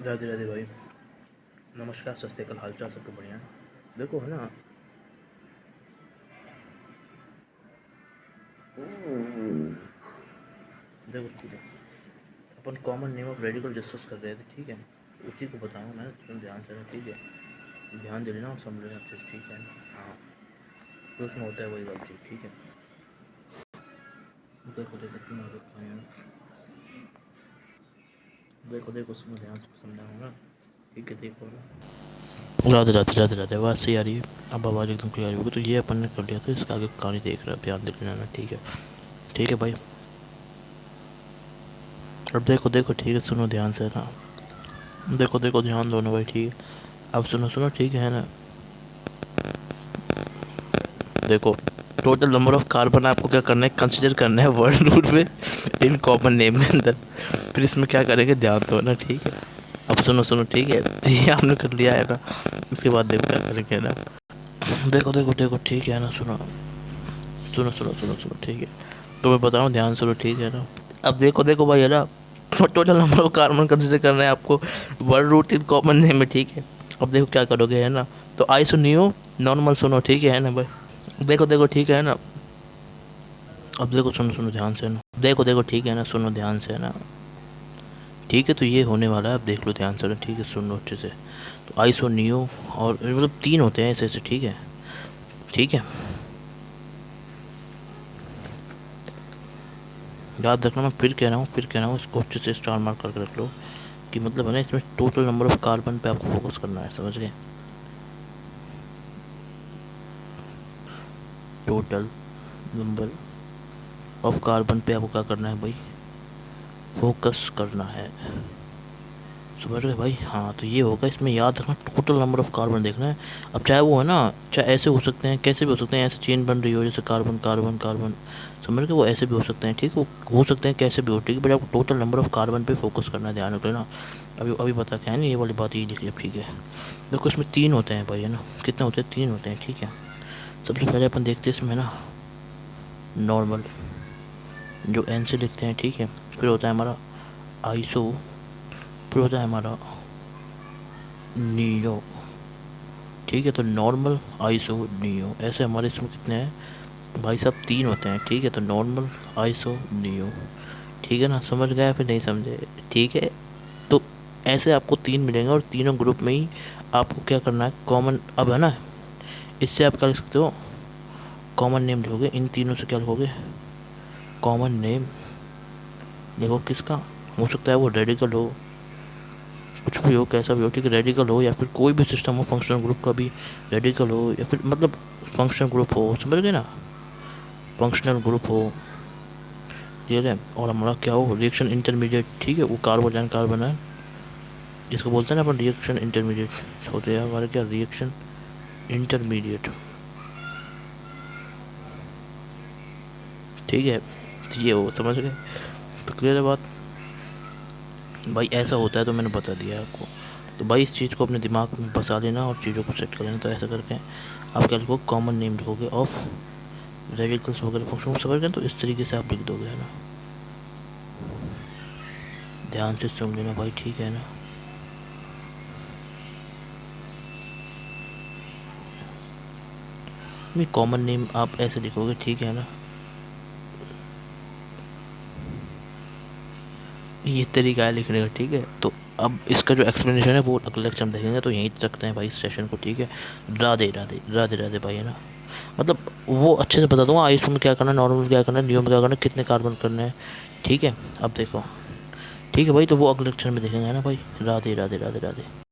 राधे राधे भाई। नमस्कार, सत श्री अकाल, हालचाल सबके बढ़िया। देखो है ना, देखो अपन common name of radical discuss कर रहे थे, ठीक है। उसी को बताऊँ मैं, तुम ध्यान से, ठीक है, ध्यान दे लेना और समझ लेना अच्छे से, ठीक है। हाँ, तो उसमें होता है वही वाली चीज़, ठीक है। देखो देखो तुम देखो देखो उसमें ध्यान से समझाऊंगा, ठीक है। देखो राधे राधे राधे राधे, आवाज़ सही आ रही है? अब आवाज़ एकदम क्लियर होगी। तो ये अपन ने कर लिया, तो इसका आगे कहानी देख रहे हैं, ध्यान दे लेना, ठीक है। ठीक है भाई, अब देखो देखो, ठीक है, सुनो ध्यान से ना। देखो देखो, ध्यान दो ना भाई, ठीक है। अब सुनो सुनो, ठीक है ना। देखो, टोटल नंबर ऑफ कार्बन आपको क्या करना है, कंसीडर करना है वर्ड रूट में इन कॉमन नेम के अंदर। फिर इसमें क्या करेंगे, ध्यान दो ना, ठीक है। अब सुनो सुनो, ठीक है, ये आपने कर लिया है ना। इसके बाद देखो क्या करेंगे ना। देखो देखो देखो, ठीक है ना, सुनो सुनो सुनो सुनो सुनो, ठीक है। तो मैं बता रहा हूँ, ध्यान सुनो, ठीक है ना। अब देखो देखो भाई, है ना, total number of carbon consider करना है आपको word root in common name में, ठीक है। अब देखो क्या करोगे, है ना। तो आई सुनियो, नॉर्मल सुनो, ठीक है ना भाई। देखो देखो, ठीक है ना। अब देखो, सुनो सुनो ध्यान से ना। देखो देखो, ठीक है ना, सुनो ध्यान से ना। ठीक है, तो ये होने वाला है, अब देख लो ध्यान से ना, ठीक है, सुनो अच्छे से। तो आइसो नियो, और मतलब तीन होते हैं ऐसे ऐसे, ठीक है, ठीक है। याद रखना, मैं फिर कह रहा हूँ, फिर कह रहा हूँ, इसको अच्छे से स्टार मार्क करके रख लो, कि मतलब है ना, इसमें टोटल नंबर ऑफ कार्बन पे आपको फोकस करना है, समझ गए। टोटल नंबर ऑफ कार्बन पे आपको क्या करना है भाई, फोकस करना है, समझ रहे भाई। हाँ, तो ये होगा, इसमें याद रखना टोटल नंबर ऑफ कार्बन देखना है। अब चाहे वो है ना, चाहे ऐसे हो सकते हैं, कैसे भी हो सकते हैं, ऐसे चेन बन रही हो जैसे कार्बन कार्बन कार्बन, समझ रहे, वो ऐसे भी हो सकते हैं, ठीक है, वो हो सकते हैं कैसे भी हो, ठीक है। बट आपको टोटल नंबर ऑफ कार्बन पे फोकस करना है, ध्यान रख लेना। अभी अभी बता के है ना, ये वाली बात ये लिखिए, ठीक है। देखो, इसमें तीन होते हैं भाई, है ना, कितने होते हैं, तीन होते हैं, ठीक है। सबसे पहले अपन देखते हैं इसमें ना, नॉर्मल, जो एन से लिखते हैं, ठीक है। फिर होता है हमारा आइसो, फिर होता है हमारा नियो, ठीक है। तो नॉर्मल, आइसो, नियो, ऐसे हमारे इसमें कितने हैं भाई साहब, तीन होते हैं, ठीक है। तो नॉर्मल, आइसो, नियो, ठीक है ना, समझ गया फिर नहीं समझे, ठीक है। तो ऐसे आपको तीन मिलेंगे, और तीनों ग्रुप में ही आपको क्या करना है, कॉमन, अब है ना, इससे आप क्या लिख सकते हो, कॉमन नेम लिखोगे, इन तीनों से क्या लिखोगे, कॉमन नेम देखो किसका हो सकता है, वो रेडिकल हो, कुछ भी हो, कैसा भी हो, ठीक है, रेडिकल हो, या फिर कोई भी सिस्टम हो, फंक्शनल ग्रुप का भी रेडिकल हो, या फिर मतलब फंक्शनल ग्रुप हो, समझ गए ना, फंक्शनल ग्रुप हो, क्लियर है। और हमारा क्या हो, रिएक्शन इंटरमीडिएट, ठीक है, वो कार्बोजन कार्बन है, इसको बोलते हैं ना अपन रिएक्शन इंटरमीडिएट होते हैं हमारे, क्या रिएक्शन इंटरमीडिएट, ठीक है। तो ये वो समझ गए, तो क्लियर है बात भाई, ऐसा होता है, तो मैंने बता दिया आपको। तो भाई इस चीज़ को अपने दिमाग में बसा लेना और चीज़ों को सेट कर लेना। तो ऐसा करके आप क्या लिखोगे, कॉमन नेम लिखोगे ऑफ रेडिकल्स वगैरह फंक्शन, समझ गए। तो इस तरीके से आप लिख दोगे, है ना, ध्यान से सुन लेना भाई, ठीक है ना। नहीं, कॉमन नेम आप ऐसे लिखोगे, ठीक है ना, ये तरीका है लिखने का, ठीक है। तो अब इसका जो एक्सप्लेनेशन है वो अगले लेक्चर में देखेंगे, तो यहीं रखते हैं भाई इस सेशन को, ठीक है। राधे राधे राधे राधे भाई, है ना, मतलब वो अच्छे से बता दूंगा, आइस में क्या करना है, नॉर्मल में क्या करना है, नियो में क्या करना है, कितने कार्बन करने हैं, ठीक है। अब देखो, ठीक है भाई, तो वो अगले लेक्चर में देखेंगे, है ना भाई। राधे राधे राधे राधे।